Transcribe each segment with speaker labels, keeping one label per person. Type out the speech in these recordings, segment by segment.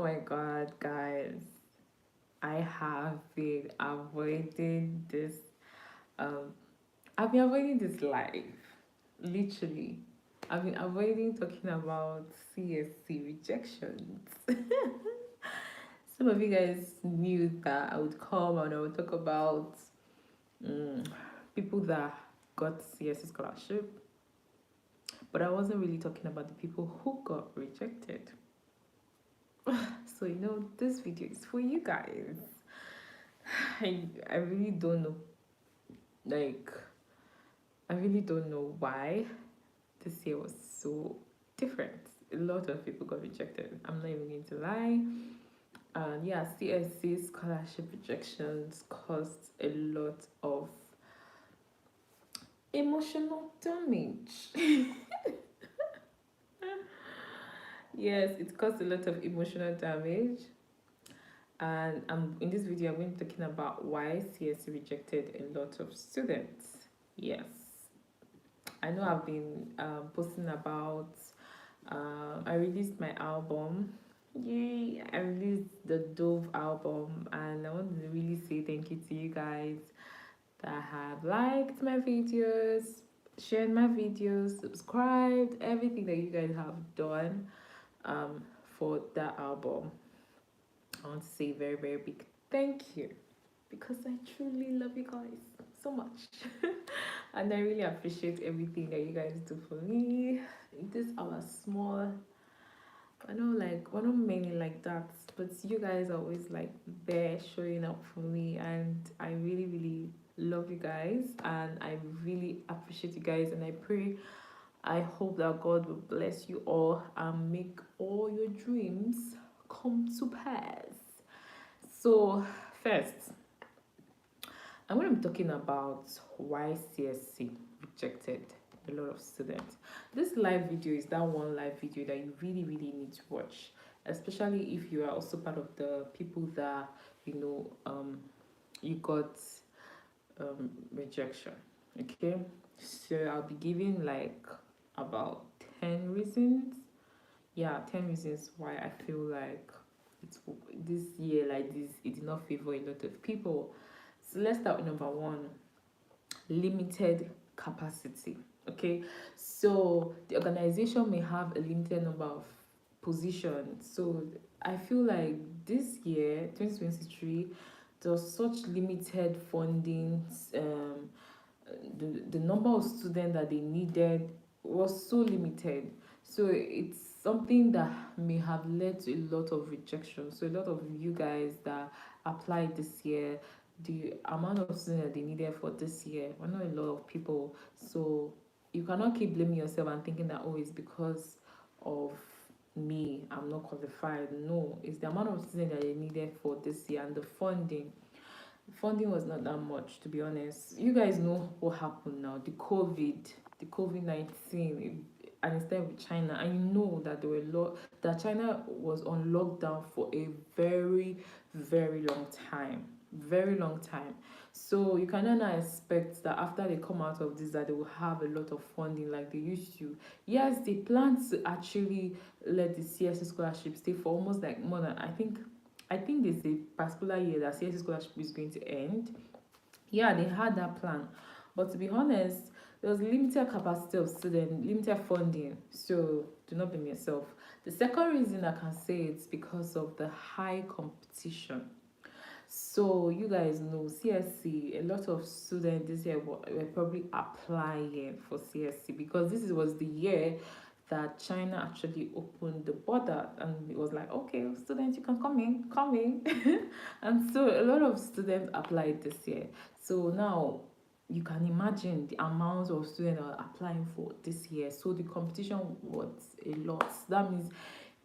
Speaker 1: my god, guys. I have been avoiding this um I've been avoiding this life. Literally. I've been avoiding talking about CSC rejections. Some of you guys knew that I would come and I would talk about um, people that got CSC scholarship, but I wasn't really talking about the people who got rejected. So this video is for you guys. I really don't know, like I really don't know why this year was so different. A lot of people got rejected. I'm not even going to lie. And yeah, CSC scholarship rejections caused a lot of emotional damage. Yes, it caused a lot of emotional damage. And in this video, I'm going to be talking about why CSC rejected a lot of students. Yes, I know I've been posting about. I released my album. Yay! I released the Dove album, and I want to really say thank you to you guys that have liked my videos, shared my videos, subscribed, everything that you guys have done for that album. I want to say very, very big thank you because I truly love you guys so much. And I really appreciate everything that you guys do for me. This our small, I know like we're not many like that, but you guys are always like there showing up for me, and I really, really love you guys, and I really appreciate you guys, and I hope that God will bless you all and make all your dreams come to pass. So first, I'm going to be talking about why CSC rejected a lot of students. This live video is that one live video that you really, really need to watch, especially if you are also part of the people that you got rejection. Okay, so I'll be giving like about 10 reasons. Yeah, 10 reasons why I feel like it's this year like this it did not favor a lot of people. So let's start with number one: limited capacity. Okay, so the organization may have a limited number of positions. So I feel like this year, 2023, there was such limited funding. The number of students that they needed was so limited. So it's something that may have led to a lot of rejection. So a lot of you guys that applied this year, the amount of students that they needed for this year were not a lot of people. So you cannot keep blaming yourself and thinking that it's because of me, I'm not qualified. No, it's the amount of students that they needed for this year, and the funding was not that much, to be honest. You guys know what happened now, the COVID-19, and instead with China, and you know that there were that China was on lockdown for a very, very long time, very long time. So you cannot now expect that after they come out of this that they will have a lot of funding like they used to. Yes, they plan to actually let the CSC scholarship stay for almost like more than, I think there's a particular year that CSC scholarship is going to end. Yeah, they had that plan. But to be honest, there was limited capacity of students, limited funding. So do not blame yourself. The second reason I can say it's because of the high competition. So you guys know CSC, a lot of students this year were probably applying for CSC because was the year that China actually opened the border, and it was like, okay, students, you can come in. And so a lot of students applied this year. So now you can imagine the amount of students that are applying for this year. So the competition was a lot. That means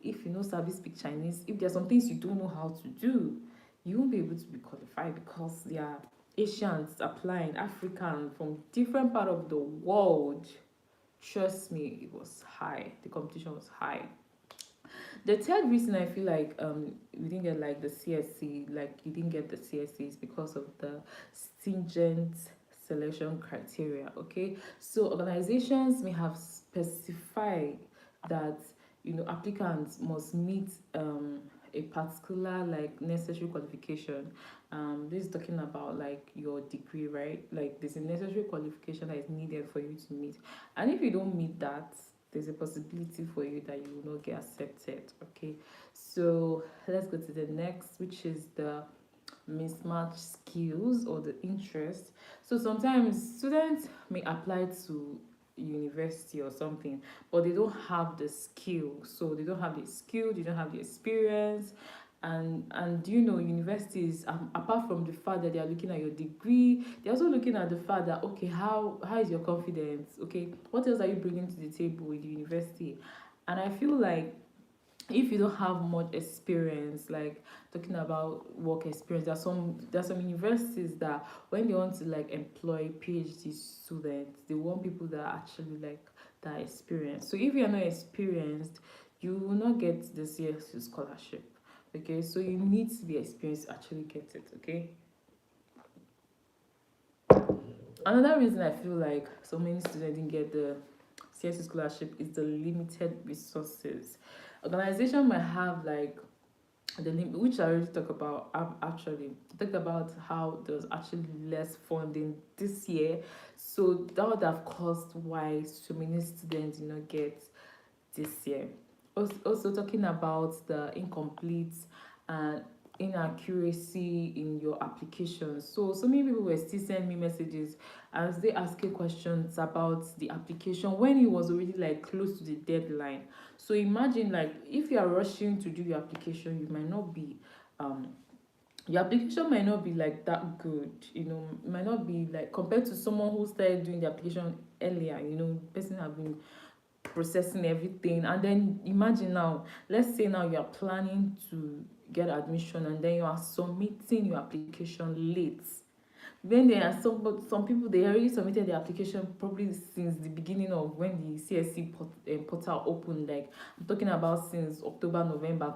Speaker 1: if you know service speak Chinese, if there's some things you don't know how to do, you won't be able to be qualified because there are Asians applying, African from different part of the world. Trust me, it was high. The competition was high. The third reason I feel like we didn't get like the CSC, like you didn't get the CSC is because of the stringent selection criteria. Okay, so organizations may have specified that applicants must meet a particular like necessary qualification. This is talking about like your degree, right? Like there's a necessary qualification that is needed for you to meet, and if you don't meet that, there's a possibility for you that you will not get accepted. Okay, so let's go to the next, which is the mismatch skills or the interest. So sometimes students may apply to university or something, but they don't have the skill. So they don't have the skill, they don't have the experience. And you know, universities, apart from the fact that they are looking at your degree, they're also looking at the fact that, okay, how is your confidence? Okay, what else are you bringing to the table with the university? And I feel like if you don't have much experience, like talking about work experience, there's some universities that when they want to like employ PhD students, they want people that are actually like that experienced. So if you're not experienced, you will not get the CSC scholarship. Okay, so you need to be experienced to actually get it. Okay, another reason I feel like so many students didn't get the CSC scholarship is the limited resources. Organization might have like the limit, which I already talked about. I've actually talked about how there's actually less funding this year, so that would have caused why so many students did not get this year. Also talking about the incomplete and inaccuracy in your application. So many people were still sending me messages as they asking questions about the application when it was already like close to the deadline. So imagine like if you are rushing to do your application, you might not be your application might not be like that good, you know, might not be like compared to someone who started doing the application earlier, you know, person have been processing everything. And then imagine now, let's say now you are planning to get admission and then you are submitting your application late. Then there are some people, they already submitted their application probably since the beginning of when the CSC portal opened. Like I'm talking about since October, November.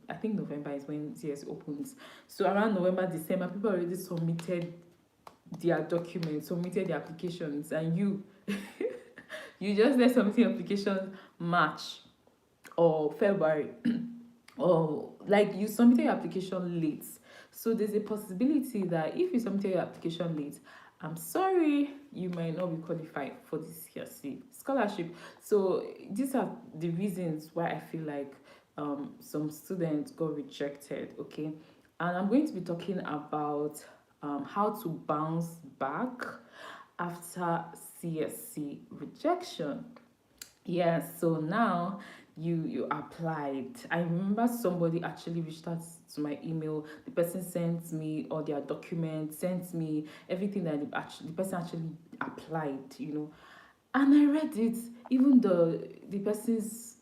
Speaker 1: I think November is when CSC opens. So around November, December, people already submitted their documents, submitted their applications, and you just let submitting application March or February or like you submitted your application late. So there's a possibility that if you submitted your application late, I'm sorry, you might not be qualified for this CSC scholarship. So these are the reasons why I feel like some students got rejected. Okay, and I'm going to be talking about how to bounce back after CSC rejection. Yes, so now you applied. I remember somebody actually reached out to my email. The person sent me all their documents, sent me everything that the person actually applied, you know. And I read it, even the person's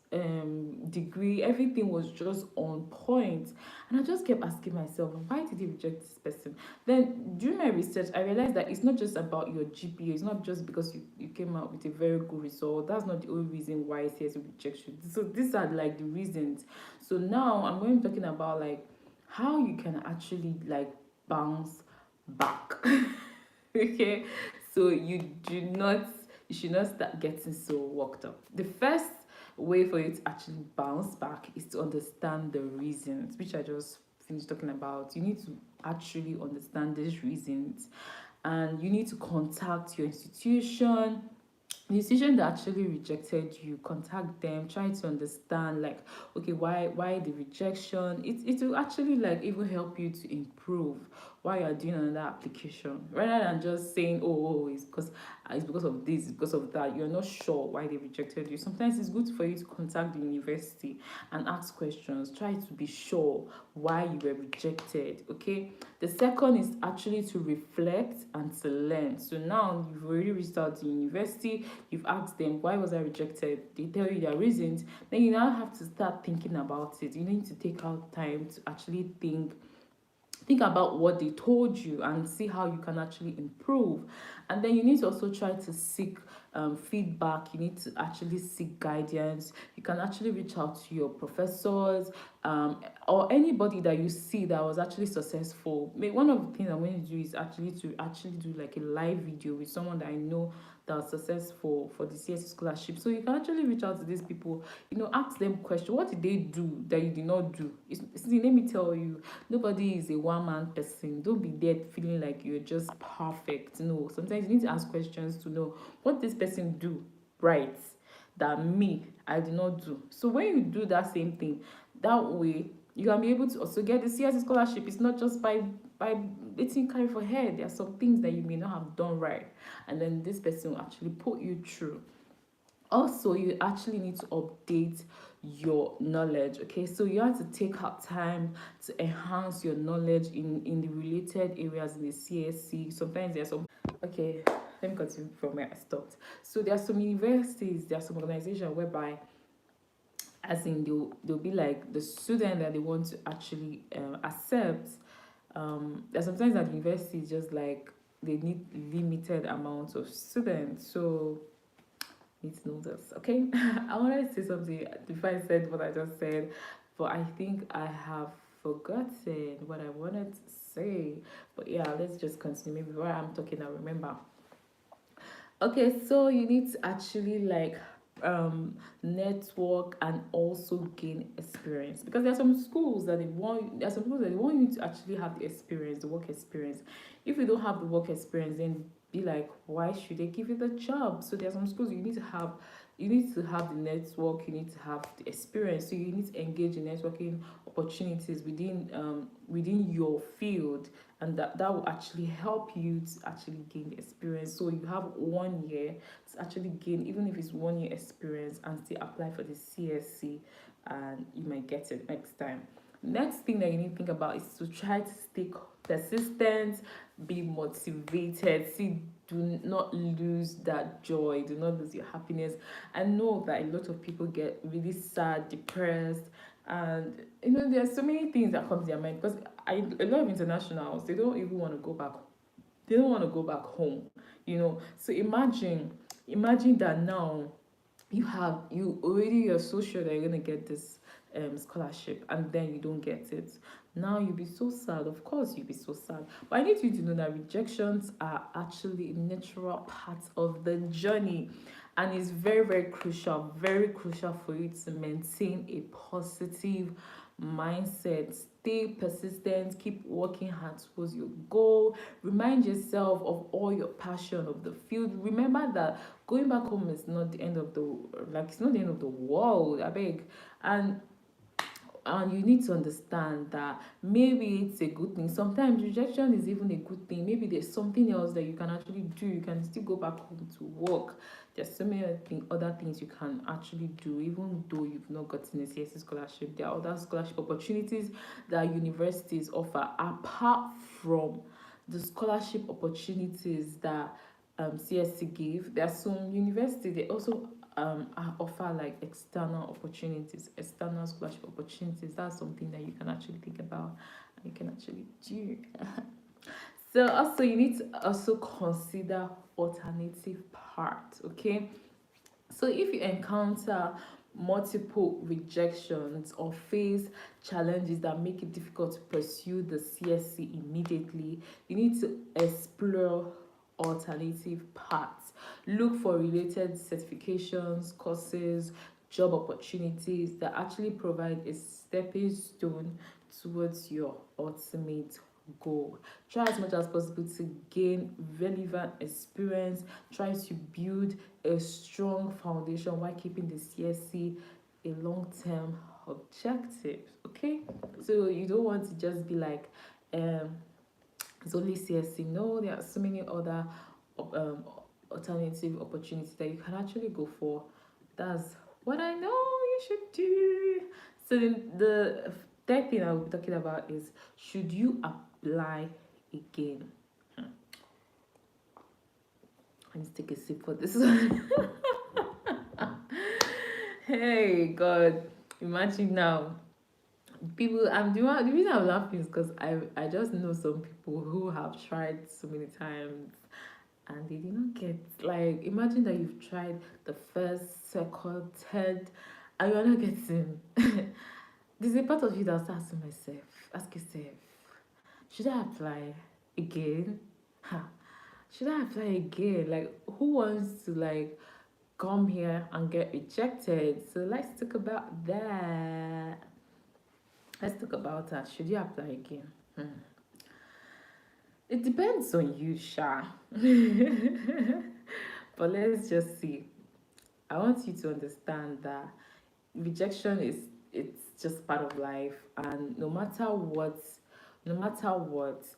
Speaker 1: degree, everything was just on point. And I just kept asking myself, why did he reject this person? Then during my research, I realized that it's not just about your GPA. It's not just because you came out with a very good result. That's not the only reason why CSU rejects you. So these are like the reasons. So now I'm going to be talking about like how you can actually like bounce back. Okay, so you should not start getting so worked up. The first way for you to actually bounce back is to understand the reasons, which I just finished talking about. You need to actually understand these reasons, and you need to contact your institution, the institution that actually rejected you. Contact them, try to understand like, okay, why the rejection. It will actually like even help you to improve while you're doing another application, rather than just saying, oh, it's because of this, it's because of that. You're not sure why they rejected you. Sometimes it's good for you to contact the university and ask questions. Try to be sure why you were rejected. Okay, the second is actually to reflect and to learn. So now you've already reached out to university, you've asked them, why was I rejected? They tell you their reasons. Then you now have to start thinking about it. You need to take out time to actually think about what they told you and see how you can actually improve. And then you need to also try to seek feedback, you need to actually seek guidance. You can actually reach out to your professors, or anybody that you see that was actually successful. One of the things I'm going to do is actually do like a live video with someone that I know that was successful for the CSC scholarship. So you can actually reach out to these people, ask them questions. What did they do that you did not do? See, let me tell you, nobody is a one-man person. Don't be there feeling like you're just perfect. No, sometimes you need to ask questions to know what this person do right that me I did not do. So when you do that same thing, that way you can be able to also get the CSC scholarship. It's not just by letting carry for head. There are some things that you may not have done right, and then this person will actually put you through. Also, you actually need to update your knowledge. Okay, so you have to take out time to enhance your knowledge in the related areas in the CSC. Sometimes there's some, okay, let me continue from where I stopped. So there are some universities, there are some organizations whereby, as in, they'll be like the student that they want to actually accept. There's sometimes that the university is just like they need limited amounts of students. So need to know this, okay? I wanted to say something before I said what I just said, but I think I have forgotten what I wanted to say. But yeah, let's just continue. Maybe while I'm talking, I remember. Okay, so you need to actually like network and also gain experience, because there are some schools that they want you to actually have the experience, the work experience. If you don't have the work experience, then be like, why should they give you the job? So there are some schools you need to have the network, you need to have the experience. So you need to engage in networking opportunities within your field, and that will actually help you to actually gain the experience. So you have 1 year to actually gain, even if it's 1 year experience, and still apply for the CSC, and you might get it next time. Next thing that you need to think about is to try to stay persistent, be motivated. See, do not lose that joy, do not lose your happiness. I know that a lot of people get really sad, depressed, and there's so many things that come to their mind, because a lot of internationals, they don't even want to go back, they don't want to go back home. So imagine that now you're so sure that you're gonna get this scholarship, and then you don't get it. Now you'll be so sad. Of course you'll be so sad, but I need you to know that rejections are actually a natural part of the journey, and it's very crucial for you to maintain a positive mindset. Stay persistent, keep working hard towards your goal. Remind yourself of all your passion of the field. Remember that going back home is not the end of the, like, it's not the end of the world, I beg. And you need to understand that maybe it's a good thing. Sometimes rejection is even a good thing. Maybe there's something else that you can actually do. You can still go back home to work. There's so many other things you can actually do, even though you've not gotten a CSC scholarship. There are other scholarship opportunities that universities offer apart from the scholarship opportunities that CSC give. There are some universities, they also offer like external opportunities, external scholarship opportunities. That's something that you can actually think about and you can actually do. So also you need to also consider alternative paths, okay? So if you encounter multiple rejections or face challenges that make it difficult to pursue the CSC immediately, you need to explore alternative paths. Look for related certifications, courses, job opportunities that actually provide a stepping stone towards your ultimate goal. Try as much as possible to gain relevant experience. Try to build a strong foundation while keeping the CSC a long-term objective. Okay, so you don't want to just be like it's only CSC. No, there are so many other um, alternative opportunities that you can actually go for. That's what I know you should do. So the third thing I will be talking about is, should you apply again? I need to take a sip for this one. Hey God, imagine now. People, the reason I'm laughing is because I just know some people who have tried so many times, and they did not get, like, imagine that you've tried the first, second, third, and you're not getting. There's a part of you that starts asking myself, ask yourself, should I apply again? Ha. Should I apply again? Like, who wants to like come here and get rejected? So let's talk about that. Let's talk about that. Should you apply again? It depends on you, Sha. But let's just see. I want you to understand that rejection is, it's just part of life, and no matter what,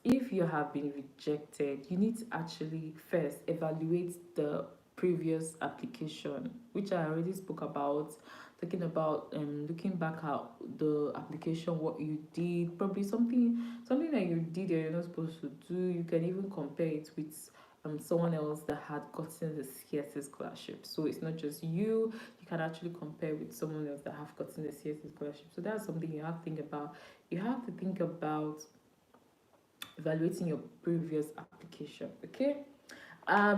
Speaker 1: if you have been rejected, you need to actually first evaluate the previous application, which I already spoke about, talking about looking back at the application, what you did, probably something that you did that you're not supposed to do. You can even compare it with someone else that had gotten the CSC scholarship. So it's not just you, you can actually compare with someone else that have gotten the CSC scholarship. So that's something you have to think about. You have to think about evaluating your previous application. Okay.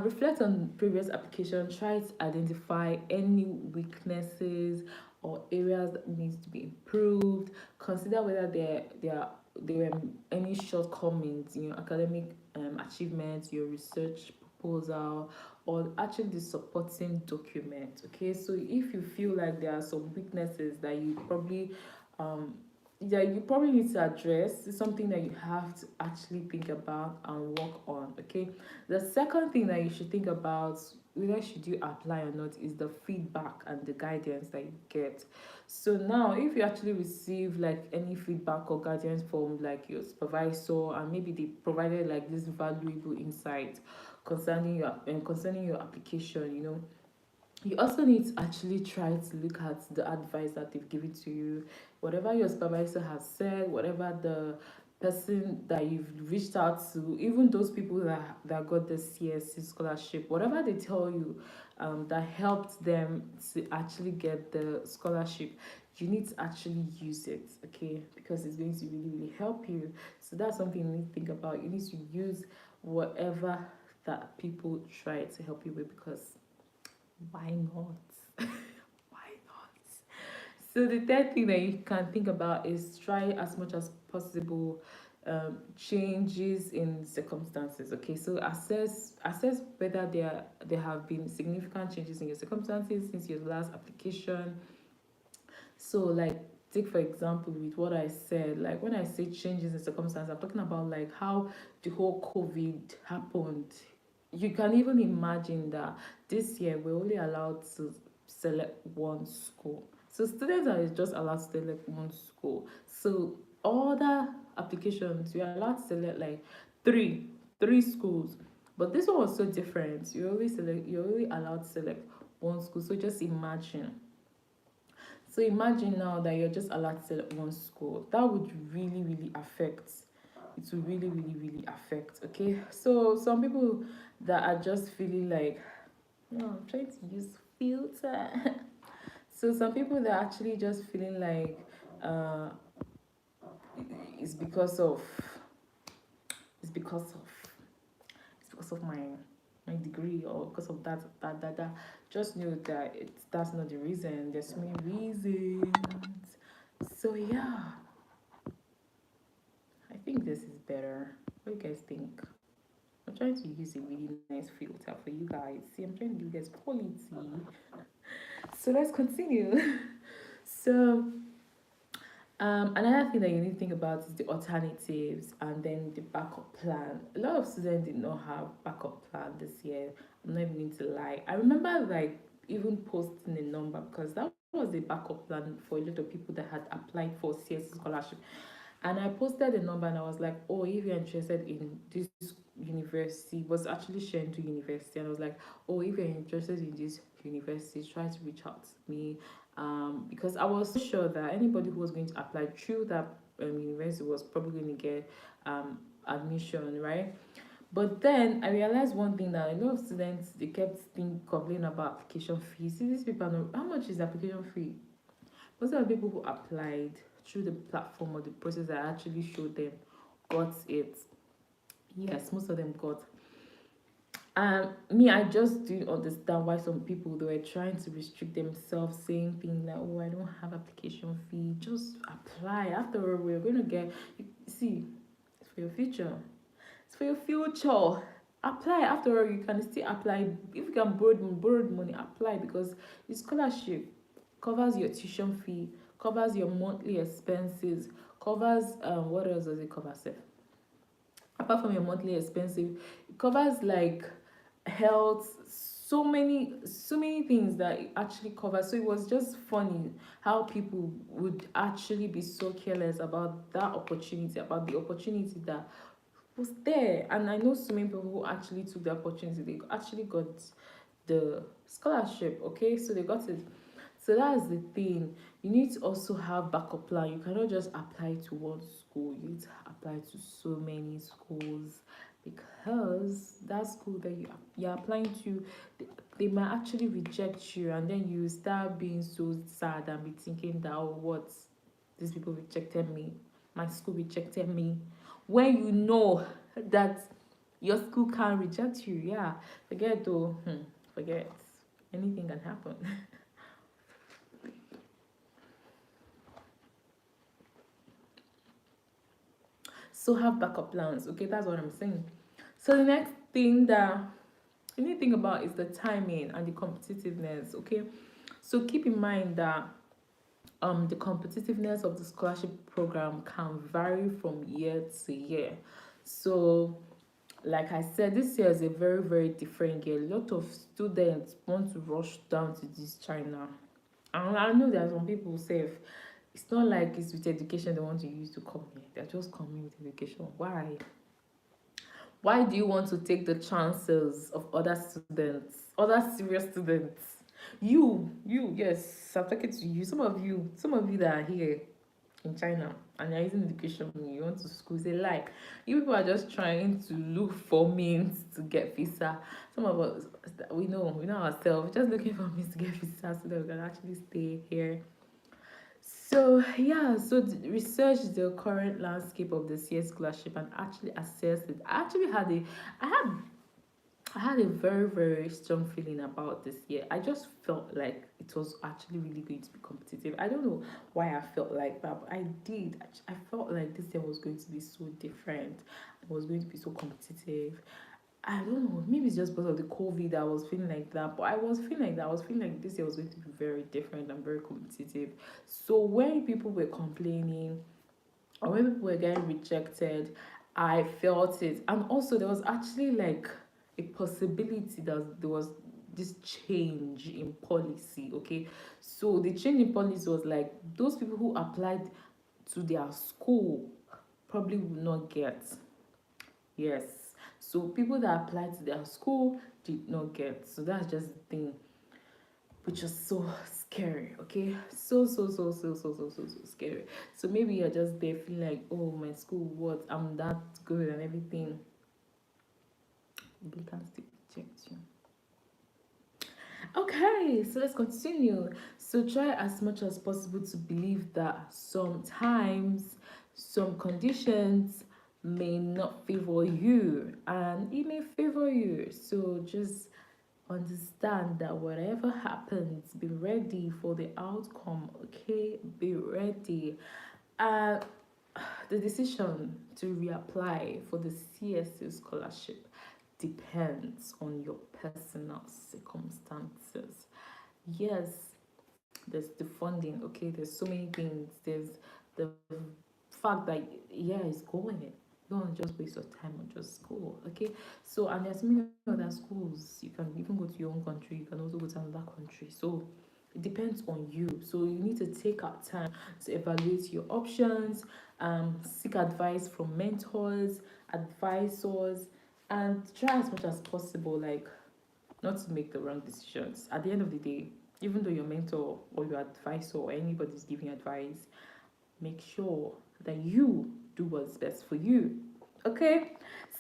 Speaker 1: Reflect on previous application. Try to identify any weaknesses or areas that needs to be improved. Consider whether there were any shortcomings in your academic achievements, your research proposal, or actually the supporting document. Okay, so if you feel like there are some weaknesses um, that you probably need to address, it's something that you have to actually think about and work on. Okay, the second thing that you should think about, whether should you apply or not, is the feedback and the guidance that you get. So now, if you actually receive like any feedback or guidance from like your supervisor, and maybe they provided like this valuable insight concerning your application, you also need to actually try to look at the advice that they've given to you. Whatever your supervisor has said, whatever the person that you've reached out to, even those people that got the CSC scholarship, whatever they tell you that helped them to actually get the scholarship, you need to actually use it, okay? Because it's going to really, really help you. So that's something you need to think about. You need to use whatever that people try to help you with, because why not? Why not? So the third thing that you can think about is try as much as possible changes in circumstances. Okay, so assess whether there have been significant changes in your circumstances since your last application. So like, take for example with what I said, like when I say changes in circumstances, I'm talking about like how the whole COVID happened. You can even imagine that this year we're only allowed to select one school. So students are just allowed to select one school. So other applications you're allowed to select like three three schools. But this one was so different. You're only allowed to select one school. So just imagine. So imagine now that you're just allowed to select one school. That would really, really affect. It will really, really, really affect. Okay. So some people that are just feeling like, no, I'm trying to use filter. So some people that are actually just feeling like uh it's because of it's because of it's because of my degree, or because of that. Just know that that's not the reason. There's many reasons. So yeah, I think this is better. What do you guys think? I'm trying to use a really nice filter for you guys. See, I'm trying to give you guys quality. So let's continue. So another thing that you need to think about is the alternatives and then the backup plan. A lot of students did not have backup plan this year. I'm not even going to lie. I remember like even posting a number, because that was a backup plan for a lot of people that had applied for CSC scholarship. And I posted a number and I was like, oh, if you're interested in this university, was actually sharing to university, and I was like, oh, if you're interested in this university, try to reach out to me, because I was so sure that anybody who was going to apply through that university was probably going to get admission, right? But then I realized one thing, that a lot of students, they kept complaining about application fees. See, these people know how much is the application fee. Most of the people who applied through the platform or the process that actually showed them got it. Yes, most of them got Me, I just do understand why some people they were trying to restrict themselves, saying things like, "Oh, I don't have application fee. Just apply. After all, we're going to get. See, it's for your future. It's for your future. Apply. After all, you can still apply. If you can borrow the money, apply because the scholarship covers your tuition fee, covers your monthly expenses, covers what else does it cover? Sef? Apart from your monthly expenses, it covers like health, so many things that it actually covers. So it was just funny how people would actually be so careless about that opportunity, about the opportunity that was there. And I know so many people who actually took the opportunity, they actually got the scholarship. Okay, so they got it. So that's the thing. You need to also have backup plan. You cannot just apply to one school. You need to apply to so many schools because that school that you're applying to, they might actually reject you, and then you start being so sad and be thinking that, oh, what, these people rejected me, my school rejected me, when you know that your school can't reject you. Yeah, forget though. Forget, anything can happen. So have backup plans. Okay, that's what I'm saying. So the next thing that you need to think about is the timing and the competitiveness. Okay, so keep in mind that the competitiveness of the scholarship program can vary from year to year. So like I said, this year is a very, very different year. A lot of students want to rush down to this China. And I know there are some people who say it's not like it's with education they want to use to come here. They're just coming with education. Why? Why do you want to take the chances of other students, other serious students? Yes, I'm talking to you. Some of you that are here in China and you're using education, you want to school, it's a lie. You people are just trying to look for means to get visa. Some of us, we know ourselves, just looking for means to get visa so that we can actually stay here. So yeah, so research the current landscape of the CS scholarship and actually assess it. I had I had a very, very strong feeling about this year. I just felt like it was actually really going to be competitive. I don't know why I felt like that, but I did. I felt like this year was going to be so different. It was going to be so competitive. I don't know. Maybe it's just because of the COVID that I was feeling like that. But I was feeling like that. I was feeling like this year was going to be very different and very competitive. So when people were complaining or when people were getting rejected, I felt it. And also there was actually like a possibility that there was this change in policy. Okay. So the change in policy was like those people who applied to their school probably will not get. Yes. So people that applied to their school did not get. So that's just the thing, which is so scary. Okay, so scary. So maybe you're just there feeling like, oh, my school, what, I'm that good and everything. They can still reject you. Okay, so let's continue. So try as much as possible to believe that sometimes some conditions may not favor you and it may favor you. So just understand that whatever happens, be ready for the outcome. Okay, be ready. uh the decision to reapply for the CSC scholarship depends on your personal circumstances. Yes, there's the funding. Okay, there's so many things. There's the fact that, yeah, it's going. You don't want to just waste your time on just school. Okay, so and there's many other schools. You can even go to your own country. You can also go to another country. So it depends on you. So you need to take out time to evaluate your options, seek advice from mentors, advisors, and try as much as possible, like, not to make the wrong decisions. At the end of the day, even though your mentor or your advisor or anybody's giving advice, make sure that you do what's best for you. Okay?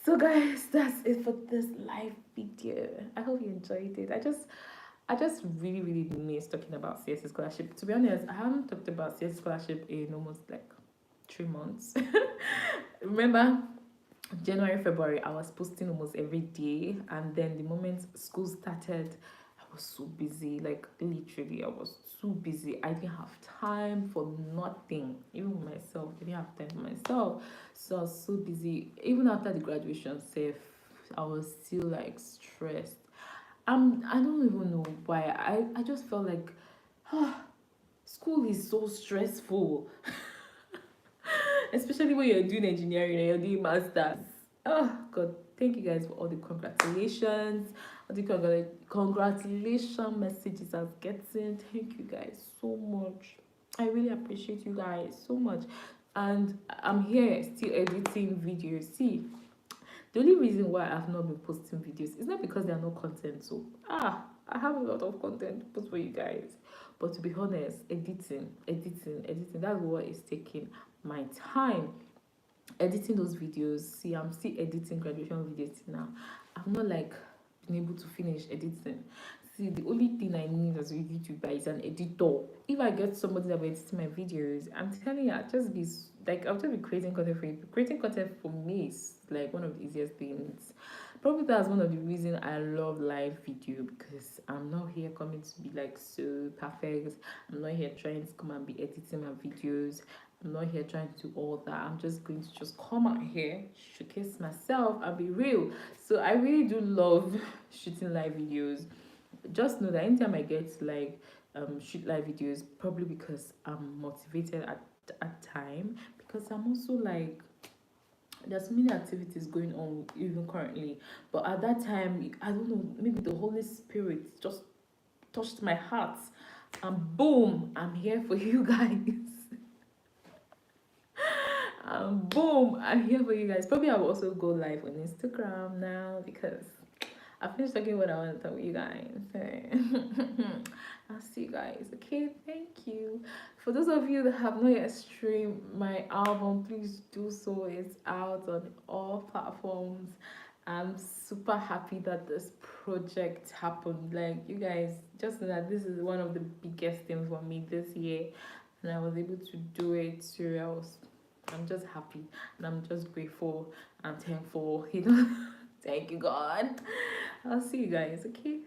Speaker 1: So guys, that's it for this live video. I hope you enjoyed it. I just really, really miss talking about CSC scholarship. To be honest, I haven't talked about CSC scholarship in almost like 3 months. Remember, January, February, I was posting almost every day, and then the moment school started, I was so busy. Like literally, I was too busy. I didn't have time for nothing, even with myself. I didn't have time for myself, so I was so busy. Even after the graduation, safe, I was still like stressed. I don't even know why. I just felt like, school is so stressful, especially when you're doing engineering and you're doing masters. Oh God, thank you guys for all the congratulations, all the congratulation messages I was getting. Thank you guys so much. I really appreciate you guys so much. And I'm here still editing videos. See, the only reason why I've not been posting videos is not because there are no content. So I have a lot of content to post for you guys. But to be honest, editing, that's what is taking my time. Editing those videos. See, I'm still editing graduation videos now. I've not like been able to finish editing. See, the only thing I need as a YouTuber is an editor. If I get somebody that will edit my videos, I'm telling you, I'll just be creating content for you. Creating content for me is like one of the easiest things. Probably that's one of the reasons I love live video, because I'm not here coming to be like so perfect. I'm not here trying to come and be editing my videos. I'm not here trying to do all that. I'm just going to just come out here, showcase myself, and be real. So I really do love shooting live videos. Just know that anytime I get to like shoot live videos, probably because I'm motivated at time, because I'm also like, there's many activities going on even currently, but at that time, I don't know, maybe the Holy Spirit just touched my heart, and boom, I'm here for you guys. Boom, I'm here for you guys. Probably I'll also go live on Instagram now, because I finished talking what I want to tell you guys. I'll see you guys. Okay, thank you. For those of you that have not yet streamed my album, please do so. It's out on all platforms. I'm super happy that this project happened. Like, you guys just know that this is one of the biggest things for me this year, and I was able to do it. So I'm just happy, and I'm just grateful and thankful. Thank you, God. I'll see you guys, okay?